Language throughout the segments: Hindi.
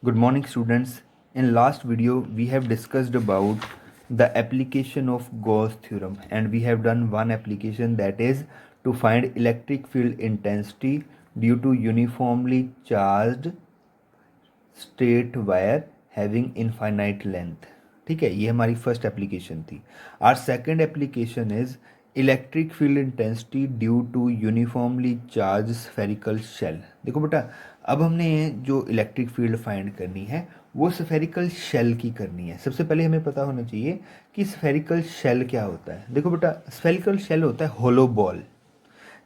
Good morning, students. In last video, we have discussed about the application of Gauss theorem, and we have done one application, that is to find electric field intensity due to uniformly charged straight wire having infinite length. ठीक है, ये हमारी फर्स्ट एप्लीकेशन थी. Our second application is electric field intensity due to uniformly charged spherical shell. देखो बेटा, अब हमने जो इलेक्ट्रिक फील्ड फाइंड करनी है वो स्फेरिकल शेल की करनी है. सबसे पहले हमें पता होना चाहिए कि स्फेरिकल शेल क्या होता है. देखो बेटा, स्फेरिकल शेल होता है होलो बॉल.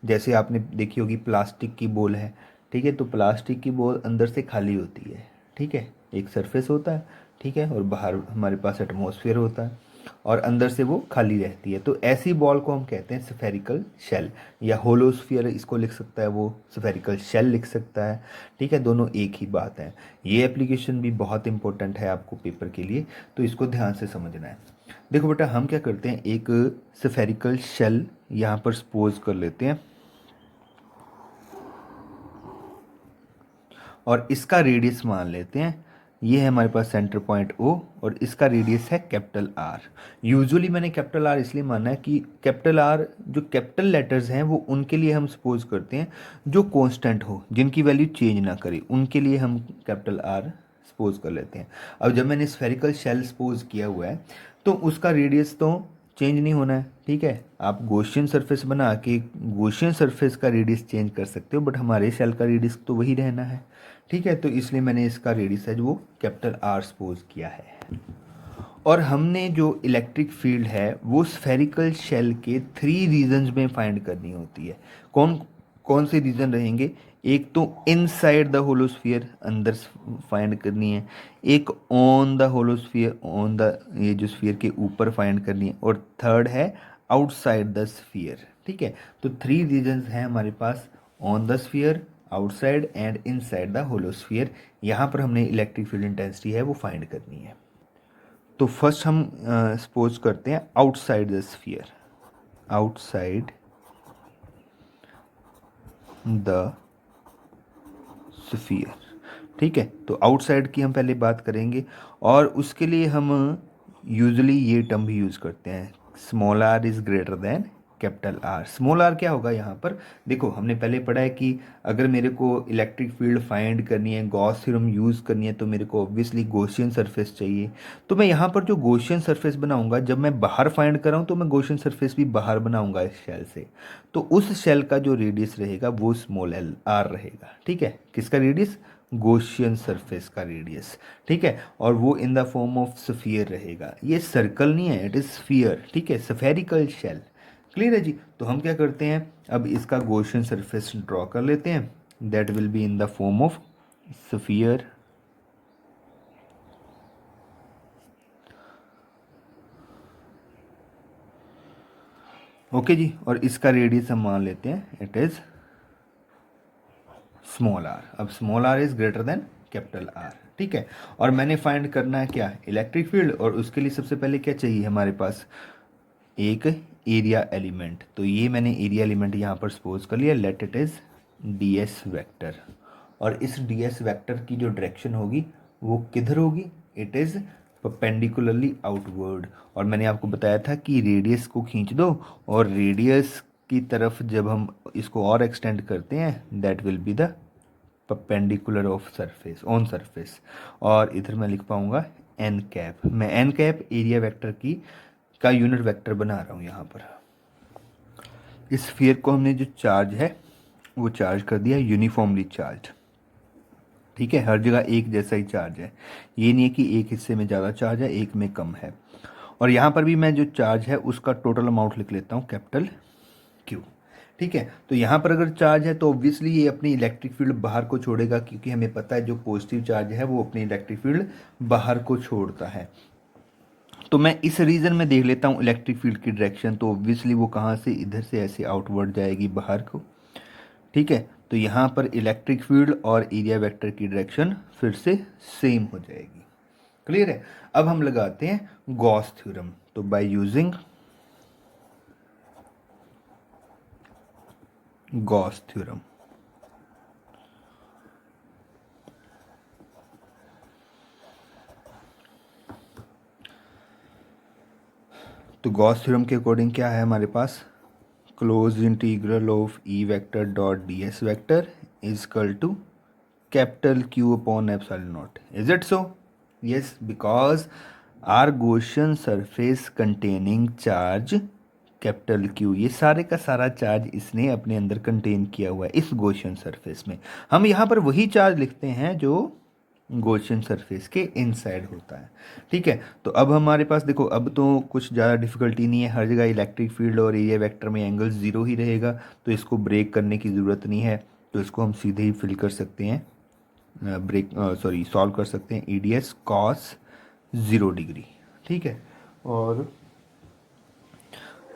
जैसे आपने देखी होगी प्लास्टिक की बॉल है, ठीक है, तो प्लास्टिक की बॉल अंदर से खाली होती है, ठीक है, एक सरफेस होता है, ठीक है, और बाहर हमारे पास एटमॉस्फेयर होता है और अंदर से वो खाली रहती है. तो ऐसी बॉल को हम कहते हैं स्फेरिकल शेल, या होलोस्फीयर इसको लिख सकता है, वो स्फेरिकल शेल लिख सकता है. ठीक है, दोनों एक ही बात है. ये एप्लीकेशन भी बहुत इंपॉर्टेंट है आपको पेपर के लिए, तो इसको ध्यान से समझना है. देखो बेटा, हम क्या करते हैं, एक स्फेरिकल शेल यहाँ पर सपोज कर लेते हैं और इसका रेडियस मान लेते हैं. ये है हमारे पास सेंटर पॉइंट O और इसका रेडियस है कैपिटल R. यूजुअली मैंने कैपिटल R इसलिए माना है कि कैपिटल R जो कैपिटल लेटर्स हैं वो उनके लिए हम सपोज करते हैं जो कांस्टेंट हो, जिनकी वैल्यू चेंज ना करे, उनके लिए हम कैपिटल R सपोज कर लेते हैं. अब जब मैंने स्फेरिकल शेल सपोज किया हुआ है तो उसका रेडियस तो चेंज नहीं होना है. ठीक है, आप गॉसियन सरफेस बना के गॉसियन सरफेस का रेडियस चेंज कर सकते हो, बट हमारे शेल का रेडियस तो वही रहना है. ठीक है, तो इसलिए मैंने इसका रेडियस है जो वो कैपिटल R सपोज किया है. और हमने जो इलेक्ट्रिक फील्ड है वो स्फेरिकल शेल के 3 रीजन्स में फाइंड करनी होती है. कौन कौन से रीजन रहेंगे? एक तो इनसाइड द होलोस्फीयर, अंदर फाइंड करनी है. एक ऑन द होलोस्फीयर, ऑन द ये जो स्फीयर के ऊपर फाइंड करनी है. और थर्ड है आउटसाइड द स्फीयर. ठीक है, तो 3 रीजन्स हैं हमारे पास, on the sphere, outside and inside the hollow sphere. यहाँ पर हमने इलेक्ट्रिक फील्ड इंटेंसिटी है वो फाइंड करनी है. तो फर्स्ट हम सपोज करते हैं outside the sphere, outside the sphere. ठीक है, तो आउटसाइड की हम पहले बात करेंगे और उसके लिए हम यूजुअली ये टर्म भी यूज़ करते हैं, small r is greater than capital R. Small r क्या होगा यहाँ पर? देखो, हमने पहले पढ़ा है कि अगर मेरे को इलेक्ट्रिक फील्ड फाइंड करनी है, गॉस थ्योरम यूज़ करनी है, तो मेरे को ऑब्वियसली गॉसियन सरफेस चाहिए. तो मैं यहाँ पर जो गॉसियन सरफेस बनाऊंगा, जब मैं बाहर फाइंड कर रहा हूँ तो मैं गॉसियन सरफेस भी बाहर बनाऊंगा इस शेल से. तो उस शेल का जो रेडियस रहेगा वो स्मॉल r रहेगा. ठीक है, किसका रेडियस? गॉसियन सरफेस का रेडियस. ठीक है, और वो इन द फॉर्म ऑफ स्फीयर रहेगा. ये सर्कल नहीं है, इट इज स्फीयर. ठीक है, स्फेरिकल शेल. क्लियर है जी? तो हम क्या करते हैं, अब इसका गॉसियन सरफेस ड्रॉ कर लेते हैं. That will be in the form of sphere. Okay ji, और इसका रेडियस हम मान लेते हैं, इट इज स्मॉल r. अब small r is greater than capital R. ठीक है, और मैंने फाइंड करना है क्या? Electric field. और उसके लिए सबसे पहले क्या चाहिए हमारे पास? एक एरिया एलिमेंट. तो ये मैंने एरिया एलिमेंट यहाँ पर सपोज कर लिया, let it is ds vector. और इस ds वेक्टर की जो डायरेक्शन होगी वो किधर होगी? It is perpendicularly outward. और मैंने आपको बताया था कि रेडियस को खींच दो और रेडियस की तरफ जब हम इसको और एक्सटेंड करते हैं, that will be the perpendicular of surface, on surface. और इधर मैं लिख पाऊंगा एन कैप. मैं एन कैप एरिया वेक्टर की का यूनिट वेक्टर बना रहा हूँ यहाँ पर. इस स्फीयर को हमने जो चार्ज है वो चार्ज कर दिया यूनिफॉर्मली चार्ज. ठीक है, हर जगह एक जैसा ही चार्ज है, ये नहीं है कि एक हिस्से में ज़्यादा चार्ज है एक में कम है. और यहाँ पर भी मैं जो चार्ज है उसका टोटल अमाउंट लिख लेता हूँ, कैपिटल Q. ठीक है, तो यहाँ पर अगर चार्ज है तो ऑब्वियसली ये अपनी इलेक्ट्रिक फील्ड बाहर को छोड़ेगा, क्योंकि हमें पता है जो पॉजिटिव चार्ज है वो अपनी इलेक्ट्रिक फील्ड बाहर को छोड़ता है. तो मैं इस रीजन में देख लेता हूँ इलेक्ट्रिक फील्ड की डायरेक्शन, तो ऑब्वियसली वो कहाँ से, इधर से ऐसे आउटवर्ड जाएगी बाहर को. ठीक है, तो यहाँ पर इलेक्ट्रिक फील्ड और एरिया वेक्टर की डायरेक्शन फिर से सेम हो जाएगी. क्लियर है? अब हम लगाते हैं गॉस थ्योरम. तो बाय यूजिंग गॉस थ्योरम, तो गॉस थ्योरम के अकॉर्डिंग क्या है हमारे पास, close integral of E vector dot D S vector is equal to capital Q upon epsilon naught. Is it so? Yes, because our Gaussian surface containing charge capital Q, ये सारे का सारा चार्ज इसने अपने अंदर कंटेन किया हुआ है इस Gaussian सरफेस में. हम यहाँ पर वही चार्ज लिखते हैं जो Gaussian सरफेस के इनसाइड होता है. ठीक है, तो अब हमारे पास देखो, अब तो कुछ ज़्यादा डिफिकल्टी नहीं है, हर जगह इलेक्ट्रिक फील्ड और एरिया वेक्टर में एंगल ज़ीरो ही रहेगा, तो इसको ब्रेक करने की ज़रूरत नहीं है. तो इसको हम सीधे ही फिल कर सकते हैं, सॉल्व कर सकते हैं. E D S cos 0 degree. ठीक है, और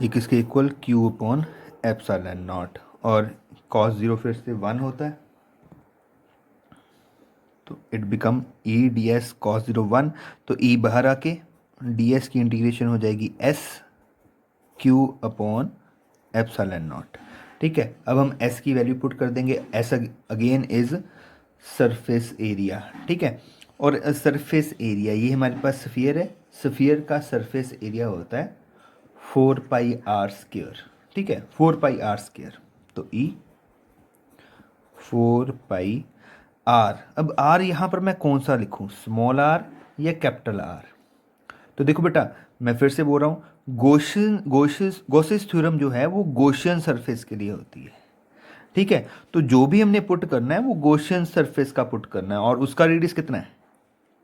ये किसके equal, Q upon epsilon not, और कॉस 0 फिर से 1 होता है, तो it become E D S cos 0 1. तो ई बाहर आके डी एस की इंटीग्रेशन हो जाएगी S Q upon epsilon naught. ठीक है, अब हम S की वैल्यू पुट कर देंगे. S again is surface area. ठीक है, और सरफेस एरिया ये हमारे पास स्फीयर है, स्फीयर का सरफेस एरिया होता है 4 पाई आर स्क्वायर. ठीक है, 4 पाई आर स्क्वायर. तो E 4 पाई आर. अब आर यहाँ पर मैं कौन सा लिखूँ, स्मॉल आर या कैपिटल आर? तो देखो बेटा, मैं फिर से बोल रहा हूँ, गॉसिस थ्योरम जो है वो Gaussian सरफेस के लिए होती है. ठीक है, तो जो भी हमने पुट करना है वो Gaussian सरफेस का पुट करना है, और उसका रेडियस कितना है,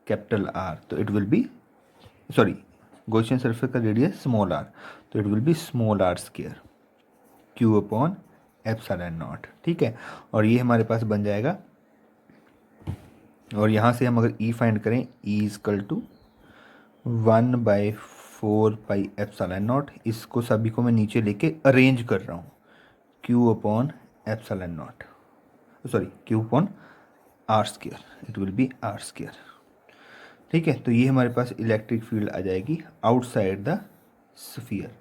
कैपिटल आर. तो it will be, sorry, Gaussian surface का रेडियस स्मॉल आर, तो it will be small R square Q upon epsilon naught. ठीक है, और ये हमारे पास बन जाएगा, और यहाँ से हम अगर E फाइंड करें, E is equal to 1/4 pi epsilon naught. इसको सभी को मैं नीचे लेके अरेंज कर रहा हूँ, Q upon epsilon naught, sorry Q upon R square, it will be R square. ठीक है, तो ये हमारे पास इलेक्ट्रिक फील्ड आ जाएगी आउटसाइड द स्फीयर.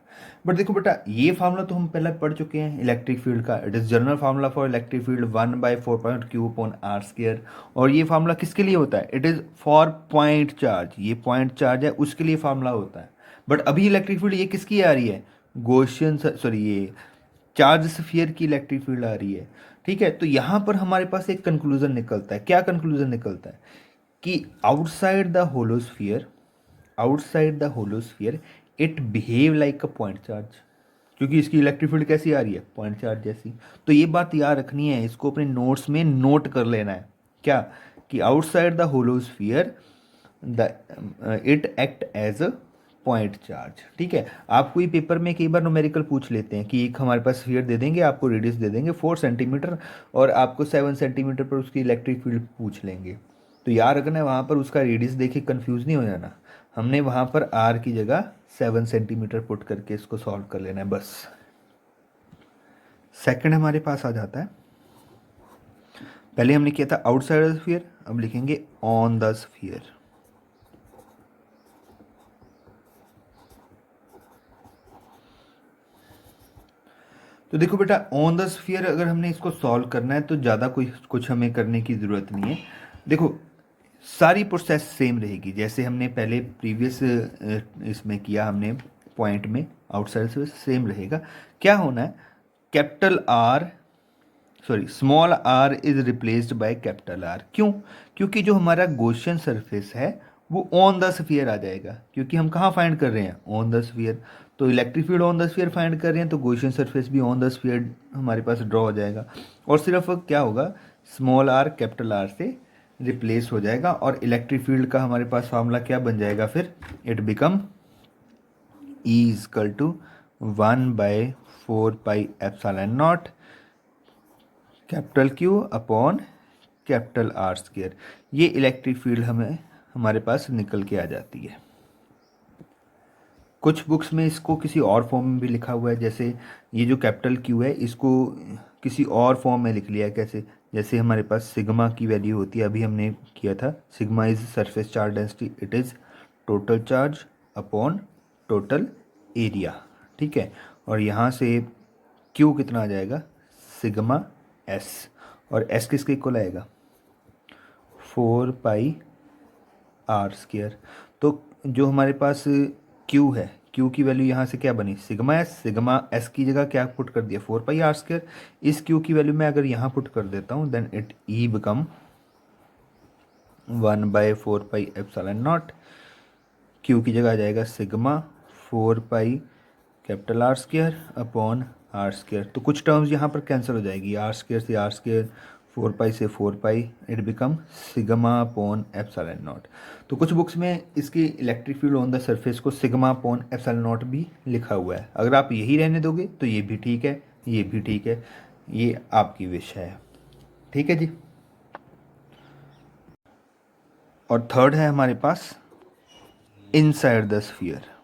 बट देखो बेटा, ये फार्मूला तो हम पहले पढ़ चुके हैं इलेक्ट्रिक फील्ड का. It is general formula for electric field 1/4 Q upon R square. और ये फार्मूला किसके लिए होता है, it is for point charge. ये पॉइंट चार्ज है उसके लिए फार्मूला होता है. बट अभी इलेक्ट्रिक फील्ड ये किसकी आ रही है, Gaussian, सॉरी, ये चार्ज स्फीयर की इलेक्ट्रिक फील्ड आ रही है. ठीक है, तो यहाँ पर हमारे पास एक कंक्लूजन निकलता है. क्या कंक्लूजन निकलता है कि outside the hollow sphere it behave like a point charge, क्योंकि इसकी इलेक्ट्रिक फील्ड कैसी आ रही है, पॉइंट चार्ज जैसी. तो ये बात याद रखनी है, इसको अपने नोट्स में नोट कर लेना है. क्या कि outside the hollow sphere the it act as a point charge. ठीक है, आपको ये पेपर में कई बार न्यूमेरिकल पूछ लेते हैं कि एक हमारे पास स्फीयर दे देंगे, आपको रेडियस दे देंगे 4 सेंटीमीटर, और आपको 7 सेंटीमीटर पर उसकी इलेक्ट्रिक फील्ड पूछ लेंगे. तो याद रखना है, वहाँ पर उसका रेडियस देख के कन्फ्यूज़ नहीं हो जाना. हमने वहाँ पर आर की जगह 7 सेंटीमीटर पुट करके इसको सॉल्व कर लेना है बस. सेकंड हमारे पास आ जाता है, पहले हमने किया था आउटसाइड द स्फीयर, अब लिखेंगे ऑन द स्फीयर. तो देखो बेटा, ऑन द स्फीयर अगर हमने इसको सॉल्व करना है तो ज़्यादा कुछ हमें करने की ज़रूरत नहीं है. देखो, सारी प्रोसेस सेम रहेगी जैसे हमने पहले प्रीवियस इसमें किया, हमने पॉइंट में आउटसाइड से सेम रहेगा. क्या होना है, capital R, sorry, small R is replaced by capital R. क्यों? क्योंकि जो हमारा Gaussian सरफेस है वो ऑन द स्फीयर आ जाएगा, क्योंकि हम कहाँ फाइंड कर रहे हैं, ऑन द स्फीयर. तो electric field on the sphere find कर रहे हैं, तो Gaussian सरफेस भी ऑन द स्फीयर हमारे पास ड्रॉ हो जाएगा, और सिर्फ क्या होगा, स्मॉल आर कैपिटल आर से रिप्लेस हो जाएगा. और इलेक्ट्रिक फील्ड का हमारे पास फार्मूला क्या बन जाएगा फिर, it become E is equal to 1/4 pi epsilon naught capital Q upon capital R square. ये इलेक्ट्रिक फील्ड हमारे पास निकल के आ जाती है. कुछ बुक्स में इसको किसी और फॉर्म में भी लिखा हुआ है, जैसे ये जो कैपिटल Q है इसको किसी और फॉर्म में लिख लिया. कैसे, जैसे हमारे पास सिग्मा की वैल्यू होती है, अभी हमने किया था, sigma is surface charge density, it is total charge upon total area. ठीक है, और यहाँ से Q कितना आ जाएगा, सिग्मा S, और S किसके इक्वल आएगा, 4 पाई आर स्क्वायर. तो जो हमारे पास Q है, क्यू की वैल्यू यहाँ से क्या बनी, सिग्मा एस की जगह क्या पुट कर दिया, 4πr²। इस क्यू की वैल्यू मैं अगर यहाँ पुट कर देता हूँ then it E become 1/4πε0। Q की जगह आ जाएगा सिग्मा 4πR² अपॉन R²। तो कुछ टर्म्स यहाँ पर कैंसिल हो जाएगी, R² से R², 4π से 4π, इट बिकम सिग्मा अपॉन ε0। तो कुछ बुक्स में इसकी electric field on the surface को सिग्मा अपॉन ε0 भी लिखा हुआ है। अगर आप यही रहने दोगे तो ये भी ठीक है, ये भी ठीक है, ये आपकी विश है। ठीक है जी। और थर्ड है हमारे पास इनसाइड द स्फीयर।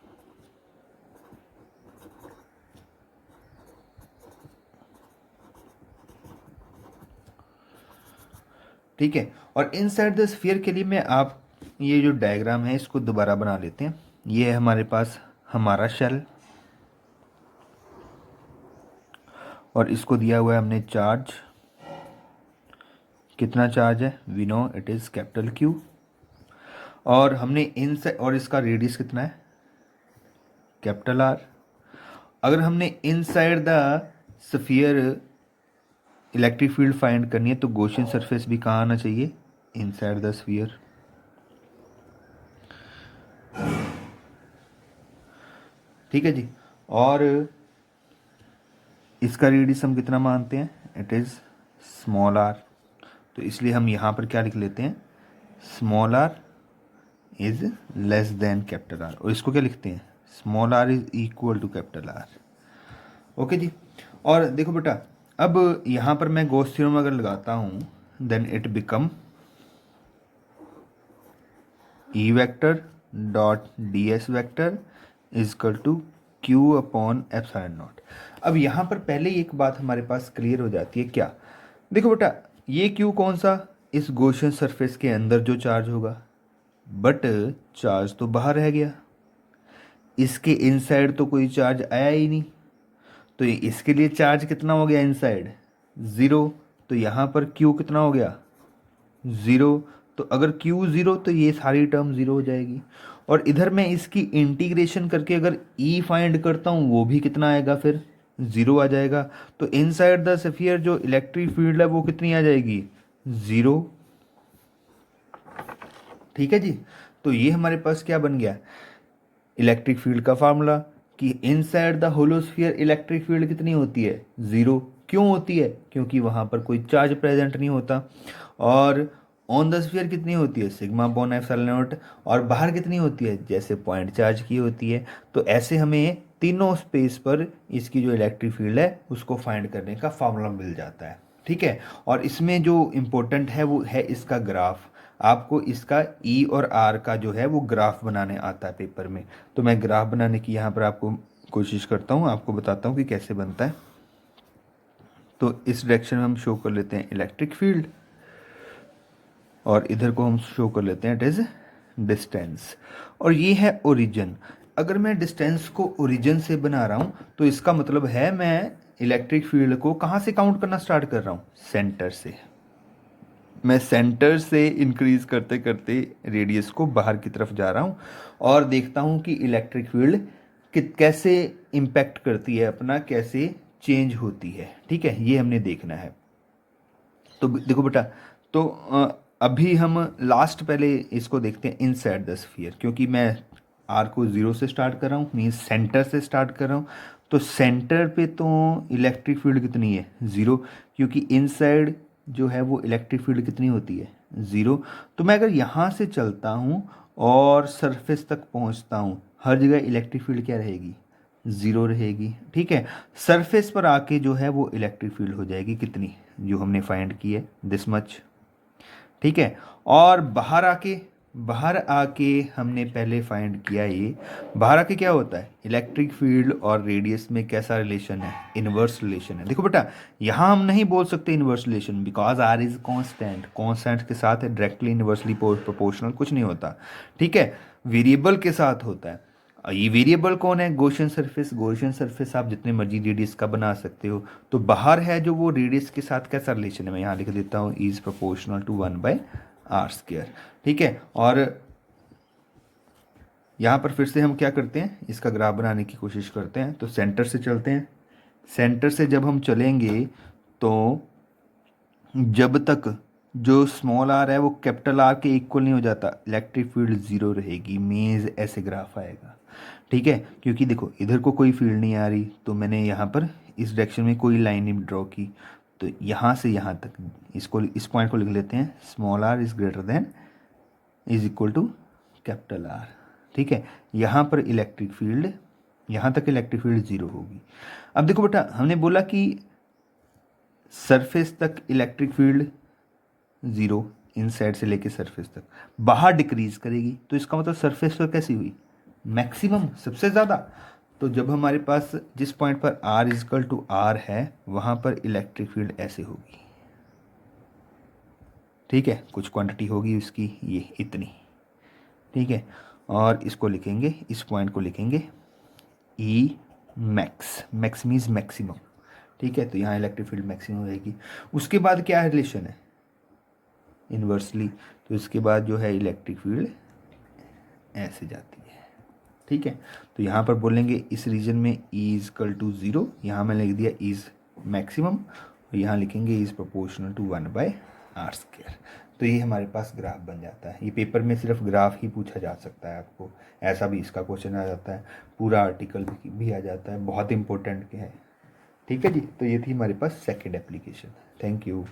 ठीक है, और इनसाइड द स्फीयर के लिए मैं आप ये जो डायग्राम है इसको दोबारा बना लेते हैं। ये है हमारे पास हमारा शेल और इसको दिया हुआ है हमने चार्ज। कितना चार्ज है, we know it is capital Q। और हमने इनसाइड, और इसका रेडियस कितना है, कैपिटल R। अगर हमने inside the sphere electric field find करनी है तो गॉसियन सरफेस भी कहाँ आना चाहिए, इनसाइड द स्फीयर। ठीक है जी। और इसका रेडियस हम कितना मानते हैं, इट इज़ स्मॉल r। तो इसलिए हम यहाँ पर क्या लिख लेते हैं, small r is less than capital R। और इसको क्या लिखते हैं, small r is equal to capital R। Okay ji. और देखो बेटा, अब यहाँ पर मैं गॉस थ्योरम अगर लगाता हूँ then it become E vector dot ds vector is equal to Q upon ε0। अब यहाँ पर पहले ही एक बात हमारे पास क्लियर हो जाती है, क्या, देखो बेटा ये Q कौन सा, इस गॉसियन सरफेस के अंदर जो चार्ज होगा, बट चार्ज तो बाहर रह गया, इसके इनसाइड तो कोई चार्ज आया ही नहीं। तो इसके लिए चार्ज कितना हो गया इनसाइड, 0। तो यहाँ पर Q कितना हो गया, 0। तो अगर Q 0 तो ये सारी टर्म 0 हो जाएगी। और इधर मैं इसकी इंटीग्रेशन करके अगर E फाइंड करता हूँ वो भी कितना आएगा, फिर 0 आ जाएगा। तो इनसाइड द स्फीयर जो इलेक्ट्रिक फील्ड है वो कितनी आ जाएगी, 0। ठीक है जी। तो ये हमारे पास क्या बन गया, इलेक्ट्रिक फील्ड का फार्मूला कि inside the hollow sphere electric field कितनी होती है, 0। क्यों होती है, क्योंकि वहाँ पर कोई चार्ज प्रेजेंट नहीं होता। और ऑन द स्फीयर कितनी होती है, सिग्मा अपॉन ε0। और बाहर कितनी होती है, जैसे पॉइंट चार्ज की होती है। तो ऐसे हमें तीनों स्पेस पर इसकी जो इलेक्ट्रिक फील्ड है उसको फाइंड करने का फार्मूला मिल जाता है। ठीक है। और इसमें जो इम्पोर्टेंट है वो है इसका ग्राफ। आपको इसका E और R का जो है वो ग्राफ बनाने आता है पेपर में। तो मैं ग्राफ बनाने की यहाँ पर आपको कोशिश करता हूँ, आपको बताता हूँ कि कैसे बनता है। तो इस डायरेक्शन में हम शो कर लेते हैं इलेक्ट्रिक फील्ड और इधर को हम शो कर लेते हैं इट इज़ डिस्टेंस। और ये है ओरिजिन। अगर मैं डिस्टेंस को ओरिजिन से बना रहा हूँ तो इसका मतलब है मैं इलेक्ट्रिक फील्ड को कहाँ से काउंट करना स्टार्ट कर रहा हूँ, सेंटर से। मैं सेंटर से इंक्रीज करते करते रेडियस को बाहर की तरफ जा रहा हूँ और देखता हूँ कि इलेक्ट्रिक फील्ड कैसे इम्पैक्ट करती है अपना, कैसे चेंज होती है। ठीक है, ये हमने देखना है। तो देखो बेटा, तो अभी हम लास्ट पहले इसको देखते हैं इनसाइड द स्फीयर, क्योंकि मैं आर को 0 से स्टार्ट कर रहा हूँ, मीन्स सेंटर से स्टार्ट कर रहा हूँ। तो सेंटर पे तो इलेक्ट्रिक फील्ड कितनी है, 0, क्योंकि इनसाइड जो है वो इलेक्ट्रिक फील्ड कितनी होती है, 0। तो मैं अगर यहाँ से चलता हूँ और सरफेस तक पहुँचता हूँ, हर जगह इलेक्ट्रिक फील्ड क्या रहेगी, 0 रहेगी। ठीक है, सरफेस पर आके जो है वो इलेक्ट्रिक फील्ड हो जाएगी कितनी, जो हमने फाइंड की है, दिस मच। ठीक है, और बाहर आके हमने पहले फाइंड किया, ये बाहर आके क्या होता है, इलेक्ट्रिक फील्ड और रेडियस में कैसा रिलेशन है, इनवर्स रिलेशन है। देखो बेटा, यहाँ हम नहीं बोल सकते inverse relation, because R is constant के साथ डायरेक्टली इनवर्सली प्रोपोर्शनल कुछ नहीं होता। ठीक है, वेरिएबल के साथ होता है। ये वेरिएबल कौन है, गॉसियन सरफेस आप जितने मर्जी रेडियस का बना सकते हो। तो बाहर है जो वो रेडियस के साथ कैसा रिलेशन है, मैं यहाँ लिख देता हूँ, इज प्रोपोर्शनल टू 1/r²। ठीक है, और यहाँ पर फिर से हम क्या करते हैं, इसका ग्राफ बनाने की कोशिश करते हैं। तो सेंटर से चलते हैं, सेंटर से जब हम चलेंगे तो जब तक जो स्मॉल आर है वो कैपिटल आर के इक्वल नहीं हो जाता, इलेक्ट्रिक फील्ड ज़ीरो रहेगी। मेज ऐसे ग्राफ आएगा, ठीक है। क्योंकि देखो इधर को कोई फील्ड नहीं आ रही, तो मैंने यहाँ पर इस डायरेक्शन में कोई लाइन नहीं ड्रॉ की। तो यहाँ से यहाँ तक इसको, इस पॉइंट को लिख लेते हैं, small R is greater than is equal to capital R, ठीक है। यहाँ पर इलेक्ट्रिक फील्ड, यहाँ तक इलेक्ट्रिक फील्ड ज़ीरो होगी। अब देखो बेटा, हमने बोला कि सरफेस तक इलेक्ट्रिक फील्ड ज़ीरो, इन साइड से लेके सरफेस तक, बाहर डिक्रीज करेगी। तो इसका मतलब सरफेस पर कैसी हुई, मैक्सिमम, सबसे ज़्यादा। तो जब हमारे पास जिस पॉइंट पर आर इजकल टू आर है, वहाँ पर इलेक्ट्रिक फील्ड ऐसे होगी, ठीक है। कुछ क्वांटिटी होगी उसकी, ये इतनी, ठीक है। और इसको लिखेंगे, इस पॉइंट को लिखेंगे E max, max means maximum, ठीक है। तो यहाँ इलेक्ट्रिक फील्ड मैक्सिमम रहेगी। उसके बाद क्या रिलेशन है, इन्वर्सली। तो इसके बाद जो है इलेक्ट्रिक फील्ड ऐसे जाती है, ठीक है। तो यहाँ पर बोलेंगे इस रीजन में ई इजकल टू ज़ीरो, यहाँ मैंने लिख दिया इज़ मैक्सिमम, और यहाँ लिखेंगे इज़ प्रोपोर्शनल टू 1/r²। तो ये हमारे पास ग्राफ बन जाता है। ये पेपर में सिर्फ ग्राफ ही पूछा जा सकता है आपको, ऐसा भी इसका क्वेश्चन आ जाता है, पूरा आर्टिकल भी आ जाता है, बहुत इंपॉर्टेंट है, ठीक है जी। तो ये थी हमारे पास सेकेंड एप्लीकेशन। Thank you.